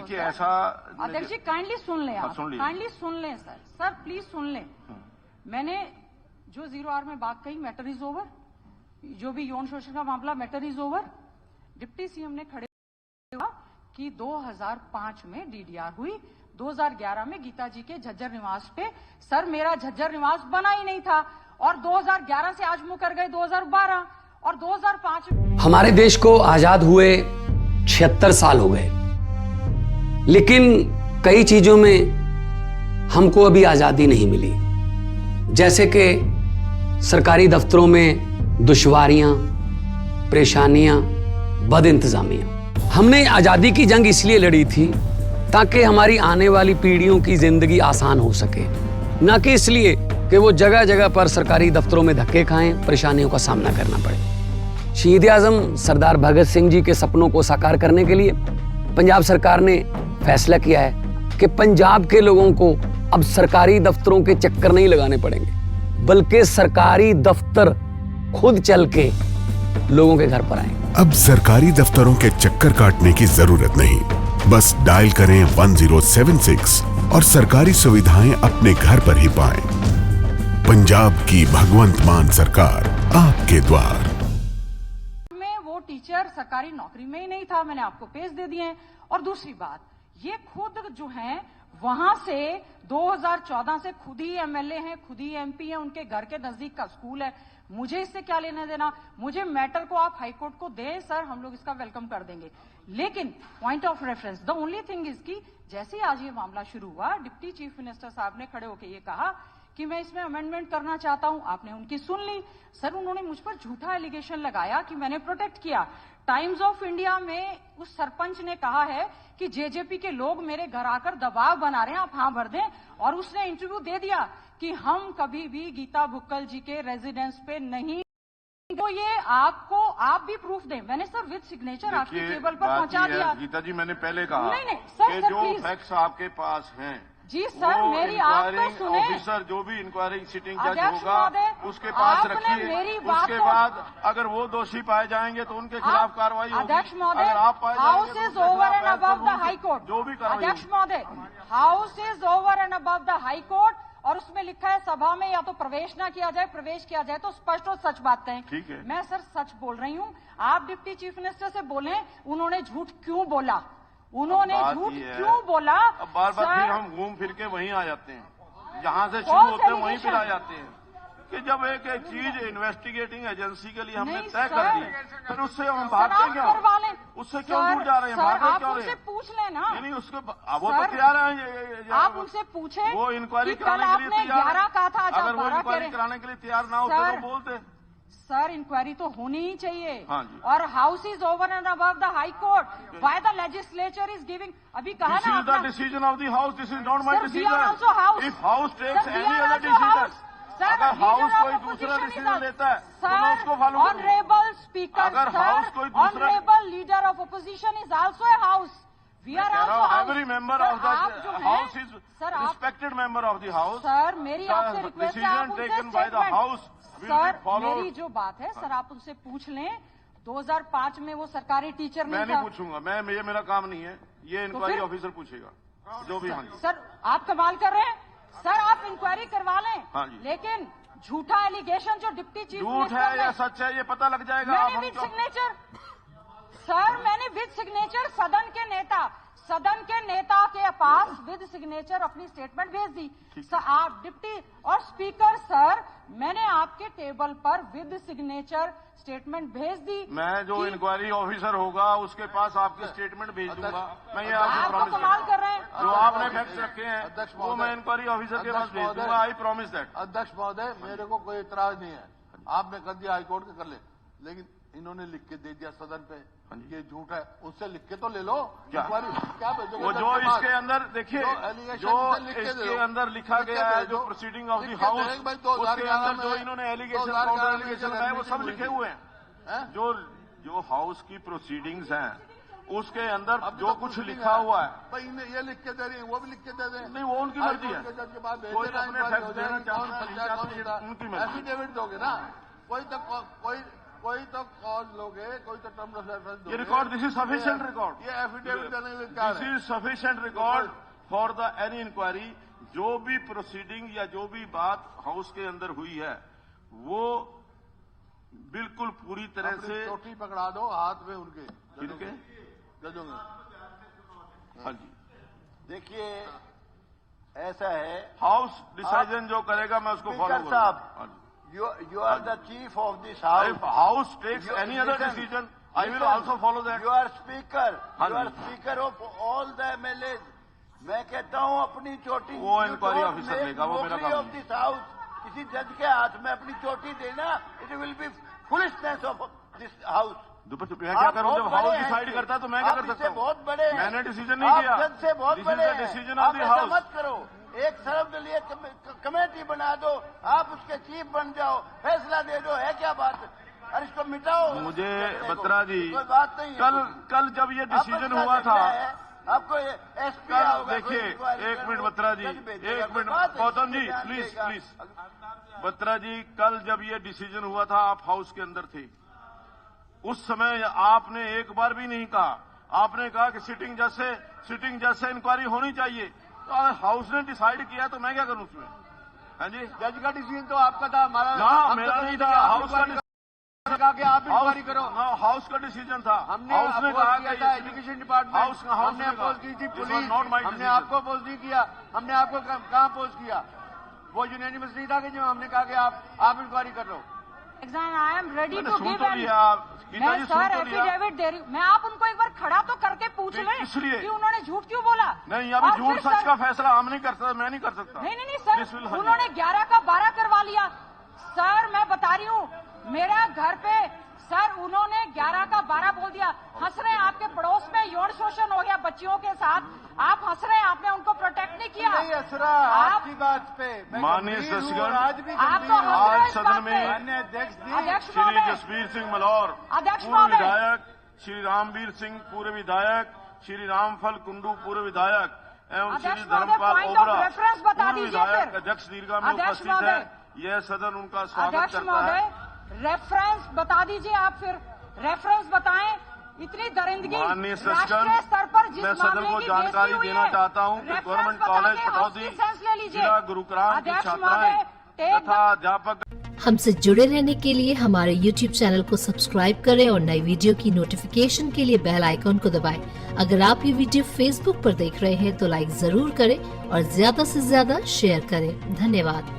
देखिए ऐसा अध्यक्ष जी काइंडली सुन लें आप, काइंडली सुन लें सर, सर प्लीज सुन लें। मैंने जो 0 में बात कही, मैटर इज ओवर, जो भी यौन शोषण का मामला, matter is over. Deputy CM ने खड़े हुआ कि 2005 में डीडीआर हुई, 2011 में गीता जी के झज्जर निवास पे, सर मेरा झज्जर निवास बना ही नहीं था, और 2011 से आज मुकर गए 2012 और 2005। हमारे देश को आजाद हुए 76 साल हो गए, लेकिन कई चीजों में हमको अभी आजादी नहीं मिली, जैसे कि सरकारी दफ्तरों में दुश्वारियां, परेशानियां, बदइंतजामियां। हमने आजादी की जंग इसलिए लड़ी थी ताकि हमारी आने वाली पीढ़ियों की जिंदगी आसान हो सके, ना कि इसलिए कि वो जगह जगह पर सरकारी दफ्तरों में धक्के खाएं, परेशानियों का सामना करना पड़े। शहीद आजम सरदार भगत सिंह जी के सपनों को साकार करने के लिए पंजाब सरकार ने फैसला किया है कि पंजाब के लोगों को अब सरकारी दफ्तरों के चक्कर नहीं लगाने पड़ेंगे, बल्कि सरकारी दफ्तर खुद चल के लोगों के घर पर आएंगे। अब सरकारी दफ्तरों के चक्कर काटने की जरूरत नहीं, बस डायल करें 1076 और सरकारी सुविधाएं अपने घर पर ही पाएं। पंजाब की भगवंत मान सरकार आपके द्वार। में वो टीचर सरकारी नौकरी में ही नहीं था, मैंने आपको पेज दे दिए हैं। और दूसरी बात, ये खुद जो हैं वहां से 2014 से खुद ही एमएलए हैं, खुद ही एमपी हैं, उनके घर के नजदीक का स्कूल है। मुझे इससे क्या लेना देना, मुझे मैटर को आप हाईकोर्ट को दें सर, हम लोग इसका वेलकम कर देंगे। लेकिन point of reference, the only thing is कि जैसे आज ये मामला शुरू हुआ, डिप्टी चीफ मिनिस्टर साहब ने खड़े होकर ये कहा कि मैं इसमें अमेंडमेंट करना चाहता हूं, आपने उनकी सुन ली। सर उन्होंने मुझ पर झूठा एलिगेशन लगाया कि मैंने प्रोटेक्ट किया। टाइम्स ऑफ इंडिया में उस सरपंच ने कहा है कि जेजेपी के लोग मेरे घर आकर दबाव बना रहे हैं, आप हाँ भर दें, और उसने इंटरव्यू दे दिया कि हम कभी भी गीता भुक्कल जी के रेजिडेंस पे नहीं। तो ये आपको, आप भी प्रूफ दें। मैंने सर विद सिग्नेचर आपकी टेबल पर पहुंचा दिया। गीता जी मैंने पहले कहा नहीं सर, जो फैक्ट्स आपके पास हैं जी सर, मेरी आप तो सुने, ऑफिसर जो भी इंक्वायरी सिटिंग जज होगा उसके पास रखिए, उसके बाद अगर वो दोषी पाए जाएंगे तो उनके खिलाफ कार्रवाई होगी। अध्यक्ष महोदय, आप पाए house is over and above the high court. जो भी अध्यक्ष महोदय, house is over and above the high court, और उसमें लिखा है सभा में या तो प्रवेश ना किया जाए, प्रवेश किया जाए तो स्पष्ट और सच बात कहें। ठीक है, मैं सर सच बोल रही हूँ। आप डिप्टी चीफ मिनिस्टर से बोलें उन्होंने झूठ क्यों बोला, उन्होंने झूठ क्यों बोला। अब बार बार फिर हम घूम फिर के वहीं आ जाते हैं, जहां से शुरू होते हैं वहीं फिर आ जाते हैं कि जब एक एक चीज इन्वेस्टिगेटिंग एजेंसी के लिए हमने तय कर दी, फिर उससे हम भागते क्यों, उससे क्यों दूर जा रहे हैं, भागते क्यों रहे हैं? पूछ लेना, नहीं उसको वो तो तैयार है, आप उनसे पूछे वो इंक्वायरी कराने के लिए तैयार है। अगर वो इंक्वायरी कराने के लिए तैयार ना होते तो बोलते सर इंक्वायरी तो होनी ही चाहिए। हाँ जी। और house is over and above the high court, why the legislature is giving. अभी कहा ना, this is the decision of the house, this is not my decision. If house takes any other decision, अगर house कोई दूसरा decision लेता है तो मैं उसको फॉलो करूं। ऑनरेबल स्पीकर, अगर हाउस कोई दूसरा, honourable leader of opposition is also a house. We are also every member of the house is respected member of the house. Sir मेरी आपसे रिक्वेस्ट है, आप उनसे taken by the house. Sir मेरी जो बात है सर, आप उनसे पूछ लें 2005 में वो सरकारी टीचर मैं नहीं पूछूंगा, ये मेरा काम नहीं है, ये इंक्वायरी ऑफिसर पूछेगा जो भी। हाँ सर आप कमाल कर रहे हैं सर, आप इंक्वायरी करवा लें। हाँ जी। लेकिन झूठा एलिगेशन जो डिप्टी चीफ झूठ है या सच है ये पता लग जाएगा। मैंने विद सिग्नेचर सर, मैंने विद सिग्नेचर सदन के नेता के पास विद सिग्नेचर अपनी स्टेटमेंट भेज दी। सर आप डिप्टी और स्पीकर सर, मैंने आपके टेबल पर विद सिग्नेचर स्टेटमेंट भेज दी। मैं जो इंक्वायरी ऑफिसर होगा उसके पास आपकी स्टेटमेंट भेज दूंगा। मैं ये आपको प्रॉमिस कमाल कर रहे हैं, जो आपने फैक्ट्स रखे हैं वो मैं इंक्वायरी ऑफिसर के पास भेज दूंगा। I promise that. अध्यक्ष महोदय, मेरे को कोई इतराज नहीं है, आपने कर दिया हाईकोर्ट के कर ले, लेकिन इन्होंने लिख के दे दिया सदन पे ये झूठ है, उससे लिख के तो ले लो। क्या भेजोगे? वो जो इसके अंदर देखिए, जो इसके अंदर लिखा गया है, जो प्रोसीडिंग ऑफ द हाउस, उसके अंदर जो इन्होंने एलिगेशन काउंटर एलिगेशन लगाए वो सब लिखे हुए हैं। जो हाउस की प्रोसीडिंग्स हैं उसके अंदर जो कुछ लिखा हुआ है, ये लिख के दे रही है, वो भी लिख के दे दें। नहीं वो उनकी मर्जी है, कोई अपने फैक्ट देना चाहता है उनकी मर्जी। एफिडेविट दोगे ना, कोई कोई तो कॉज लोगे, कोई तो टर्म ऑफ रेफरेंस दोगे। ये record, this is sufficient record, ये एफिडेविट देने के लिए क्या है? This is sufficient record for the any inquiry. जो भी प्रोसीडिंग या जो भी बात हाउस के अंदर हुई है वो बिल्कुल पूरी तरह से। चोटी पकड़ा दो हाथ में उनके, किनके? जजों में। हाँ जी, देखिए ऐसा है, हाउस डिसीजन जो करेगा मैं उसको फॉलो स्पीकर साहब, you are the chief of this house. If house takes any other decision, I will also follow that. You are speaker. You are speaker of all the MLAs. मैं कहता हूँ अपनी चोटी, वो इंक्वायरी ऑफिसर लेगा, वो मेरा काम ऑफ दिस हाउस किसी जज के हाथ में अपनी चोटी देना, it will be foolishness of this house. मैं क्या करूँ? जब हाउस डिसाइड करता है तो मैं क्या कर सकता हूँ? बहुत बड़े, मैंने डिसीजन नहीं किया, जज से बहुत बड़े, डिसीजन ऑफ द हाउस। मत करो, एक सरब के लिए कमेटी बना दो, आप उसके चीफ बन जाओ, फैसला दे दो, है क्या बात? और इसको मिटाओ। मुझे बत्रा जी, कोई बात नहीं है। कल जब ये डिसीजन हुआ था, आपको एसपी, देखिए एक मिनट बत्रा जी, एक मिनट गौतम जी, प्लीज। बत्रा जी, कल जब ये डिसीजन हुआ था आप हाउस के अंदर थे, उस समय आपने एक बार भी नहीं कहा, आपने कहा कि सिटिंग जज से इंक्वायरी होनी चाहिए। तो हाउस ने डिसाइड किया तो मैं क्या करूं उसमें? हाँ जी, जज का डिसीजन तो आपका था, हमारा ना, मेरा नहीं था। हाउस का कहा कि आप इंक्वायरी करो। हाउस का डिसीजन था। हमने हाउस ने कहा कि एजुकेशन डिपार्टमेंट, हमने अपोज की थी पुलिस, हमने आपको अपोज नहीं किया। हमने आपको कहाँ अपोज किया? वो यूनानिमस नहीं था कि जो हमने कहा कि आप इंक्वायरी कर लो। I am ready to give मैं सर एफिडेविट दे रही हूँ। मैं आप उनको एक बार खड़ा तो करके पूछ लें इसलिए कि उन्होंने झूठ क्यों बोला। नहीं, अभी झूठ सच का फैसला हम नहीं कर सकते, मैं नहीं कर सकता। नहीं सर, उन्होंने 11 का 12 करवा लिया। सर मैं बता रही हूँ, मेरा घर पे सर उन्होंने 11 का 12 बोल दिया। हंस रहे हैं, आपके पड़ोस में यौन शोषण हो गया बच्चियों के साथ, आप हंस रहे हैं, आपने उनको प्रोटेक्ट नहीं किया। नहीं हंस रहा आपकी बात पे, माननीय सदस्यगण, आप तो आज सदन में अध्यक्ष श्री जसबीर सिंह मलौर पूर्व विधायक, श्री रामवीर सिंह पूर्व विधायक, श्री रामफल कुंडू पूर्व विधायक एवं श्री धर्मपाल ओबरा पूर्व विधायक अध्यक्ष दीर्घा में उपस्थित है। यह सदन उनका स्वागत करता है। रेफरेंस बता दीजिए, आप फिर रेफरेंस बताएं। इतनी दरिंदगी राष्ट्रीय स्तर पर जिस मैं सदन को जानकारी देना चाहता हूं कि गवर्नमेंट कॉलेज पटौदी जिला गुरुग्राम की छात्राएं तथा अध्यापक। हमसे जुड़े रहने के लिए हमारे YouTube चैनल को सब्सक्राइब करें और नई वीडियो की नोटिफिकेशन के लिए बेल आइकॉन को दबाएं। अगर आप ये वीडियो Facebook पर देख रहे हैं तो लाइक जरूर करें और ज्यादा से ज्यादा शेयर करें। धन्यवाद।